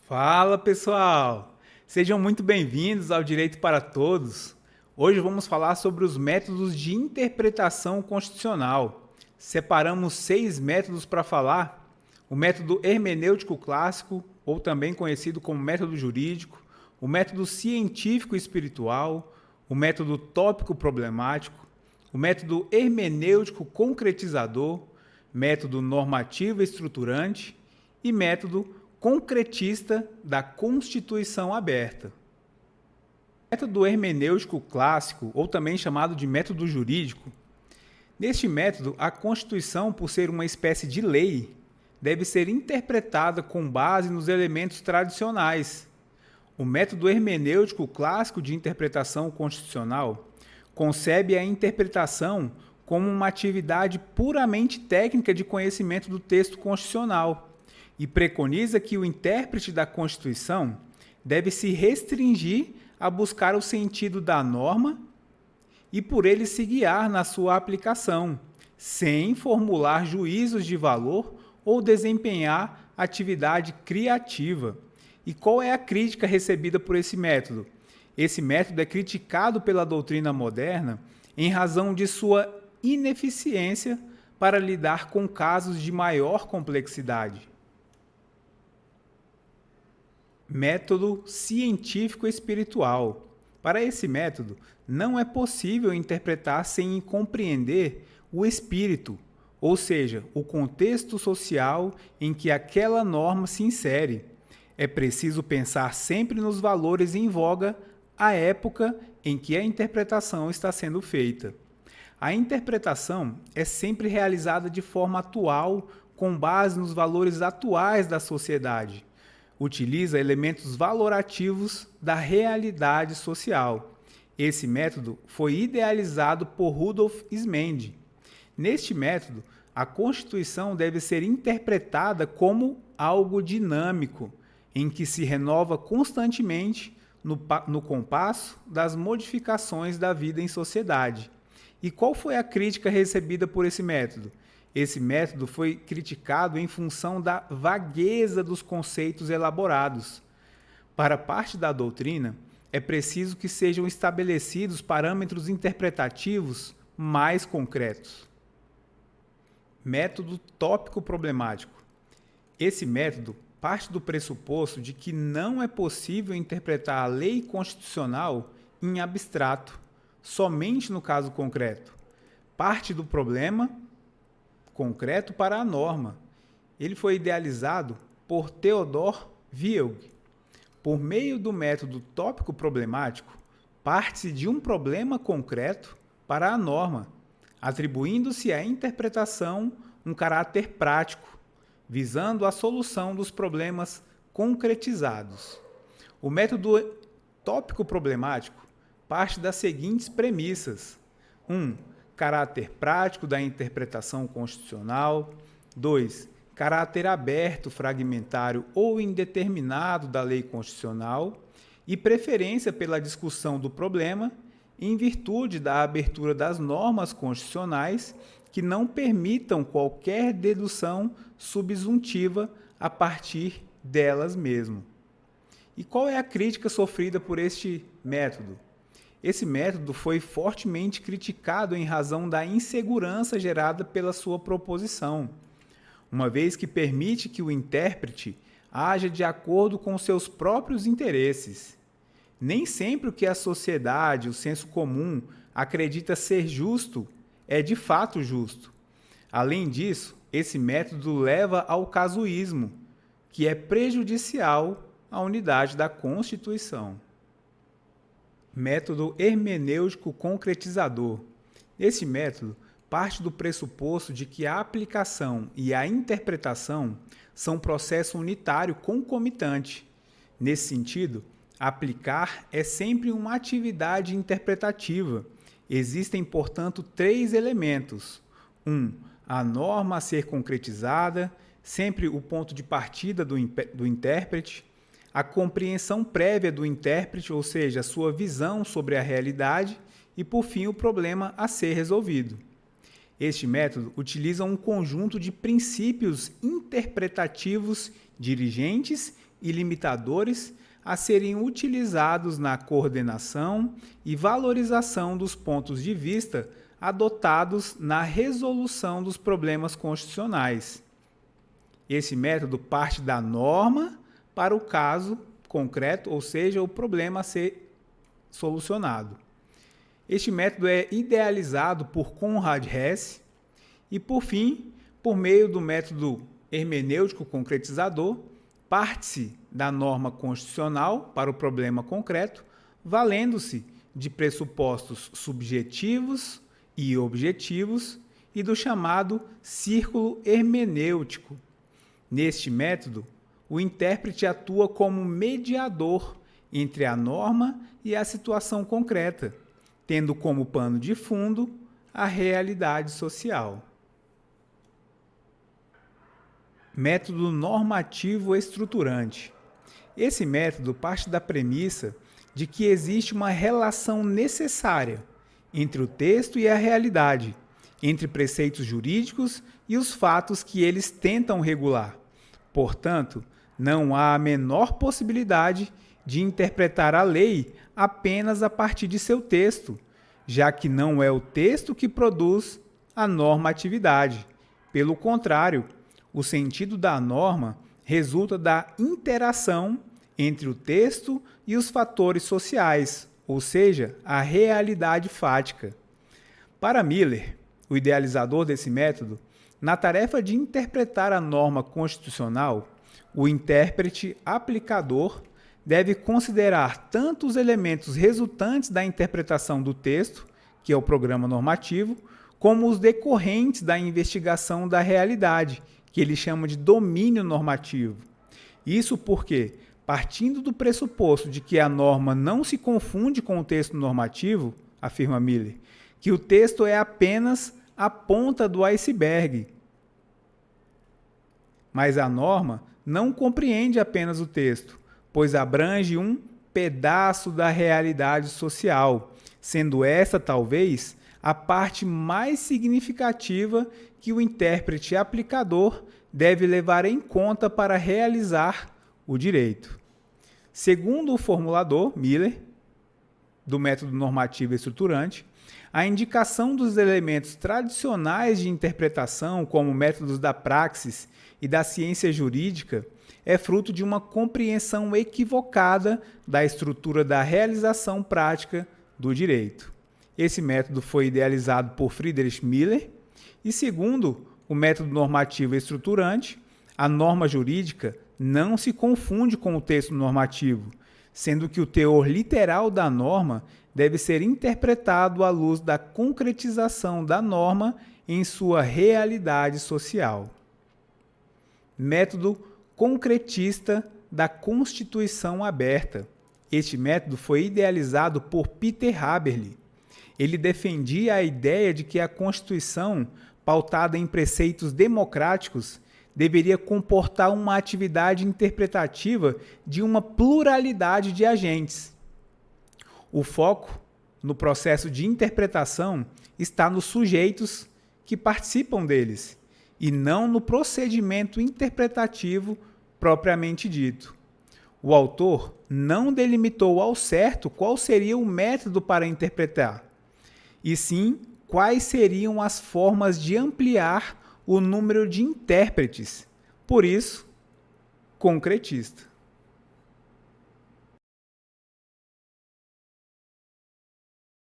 Fala pessoal! Sejam muito bem-vindos ao Direito para Todos. Hoje vamos falar sobre os métodos de interpretação constitucional. Separamos 6 métodos para falar: o método hermenêutico clássico, ou também conhecido como método jurídico, o método científico espiritual, o método tópico problemático, o método hermenêutico concretizador, método normativo estruturante e método concretista da Constituição aberta. O método hermenêutico clássico, ou também chamado de método jurídico. Neste método, a Constituição, por ser uma espécie de lei, deve ser interpretada com base nos elementos tradicionais. O método hermenêutico clássico de interpretação constitucional concebe a interpretação como uma atividade puramente técnica de conhecimento do texto constitucional e preconiza que o intérprete da Constituição deve se restringir a buscar o sentido da norma e por ele se guiar na sua aplicação, sem formular juízos de valor ou desempenhar atividade criativa. E qual é a crítica recebida por esse método? Esse método é criticado pela doutrina moderna em razão de sua ineficiência para lidar com casos de maior complexidade. Método científico espiritual. Para esse método, não é possível interpretar sem compreender o espírito, ou seja, o contexto social em que aquela norma se insere. É preciso pensar sempre nos valores em voga à época em que a interpretação está sendo feita. A interpretação é sempre realizada de forma atual, com base nos valores atuais da sociedade. Utiliza elementos valorativos da realidade social. Esse método foi idealizado por Rudolf Ismende. Neste método, a Constituição deve ser interpretada como algo dinâmico, em que se renova constantemente no compasso das modificações da vida em sociedade. E qual foi a crítica recebida por esse método? Esse método foi criticado em função da vagueza dos conceitos elaborados. Para parte da doutrina, é preciso que sejam estabelecidos parâmetros interpretativos mais concretos. Método tópico problemático. Esse método parte do pressuposto de que não é possível interpretar a lei constitucional em abstrato, somente no caso concreto. Parte do problema concreto para a norma. Ele foi idealizado por Theodor Wielig. Por meio do método tópico problemático, parte-se de um problema concreto para a norma, atribuindo-se à interpretação um caráter prático, visando a solução dos problemas concretizados. O método tópico problemático parte das seguintes premissas: 1. Caráter prático da interpretação constitucional. 2. Caráter aberto, fragmentário ou indeterminado da lei constitucional e preferência pela discussão do problema em virtude da abertura das normas constitucionais que não permitam qualquer dedução subsuntiva a partir delas mesmo. E qual é a crítica sofrida por este método? Esse método foi fortemente criticado em razão da insegurança gerada pela sua proposição, uma vez que permite que o intérprete haja de acordo com seus próprios interesses. Nem sempre o que a sociedade, o senso comum, acredita ser justo é de fato justo. Além disso, esse método leva ao casuísmo, que é prejudicial à unidade da Constituição. Método hermenêutico concretizador. Esse método parte do pressuposto de que a aplicação e a interpretação são processo unitário concomitante. Nesse sentido, aplicar é sempre uma atividade interpretativa. Existem, portanto, 3 elementos. 1. A norma a ser concretizada, sempre o ponto de partida do intérprete. A compreensão prévia do intérprete, ou seja, a sua visão sobre a realidade, e, por fim, o problema a ser resolvido. Este método utiliza um conjunto de princípios interpretativos dirigentes e limitadores a serem utilizados na coordenação e valorização dos pontos de vista adotados na resolução dos problemas constitucionais. Esse método parte da norma para o caso concreto, ou seja, o problema a ser solucionado. Este método é idealizado por Conrad Hesse e, por fim, por meio do método hermenêutico concretizador, parte-se da norma constitucional para o problema concreto, valendo-se de pressupostos subjetivos e objetivos e do chamado círculo hermenêutico. Neste método, o intérprete atua como mediador entre a norma e a situação concreta, tendo como pano de fundo a realidade social. Método normativo estruturante. Esse método parte da premissa de que existe uma relação necessária entre o texto e a realidade, entre preceitos jurídicos e os fatos que eles tentam regular. Portanto, não há a menor possibilidade de interpretar a lei apenas a partir de seu texto, já que não é o texto que produz a normatividade. Pelo contrário, o sentido da norma resulta da interação entre o texto e os fatores sociais, ou seja, a realidade fática. Para Miller, o idealizador desse método, na tarefa de interpretar a norma constitucional, o intérprete aplicador deve considerar tanto os elementos resultantes da interpretação do texto, que é o programa normativo, como os decorrentes da investigação da realidade, que ele chama de domínio normativo. Isso porque, partindo do pressuposto de que a norma não se confunde com o texto normativo, afirma Miller, que o texto é apenas a ponta do iceberg. Mas a norma não compreende apenas o texto, pois abrange um pedaço da realidade social, sendo essa, talvez, a parte mais significativa que o intérprete aplicador deve levar em conta para realizar o direito. Segundo o formulador, Miller, do método normativo estruturante, a indicação dos elementos tradicionais de interpretação, como métodos da praxis e da ciência jurídica, é fruto de uma compreensão equivocada da estrutura da realização prática do direito. Esse método foi idealizado por Friedrich Miller e, segundo o método normativo estruturante, a norma jurídica não se confunde com o texto normativo, sendo que o teor literal da norma deve ser interpretado à luz da concretização da norma em sua realidade social. Método concretista da Constituição aberta. Este método foi idealizado por Peter Haberle. Ele defendia a ideia de que a Constituição, pautada em preceitos democráticos, deveria comportar uma atividade interpretativa de uma pluralidade de agentes. O foco no processo de interpretação está nos sujeitos que participam deles, e não no procedimento interpretativo propriamente dito. O autor não delimitou ao certo qual seria o método para interpretar, e sim quais seriam as formas de ampliar o número de intérpretes. Por isso, concretista.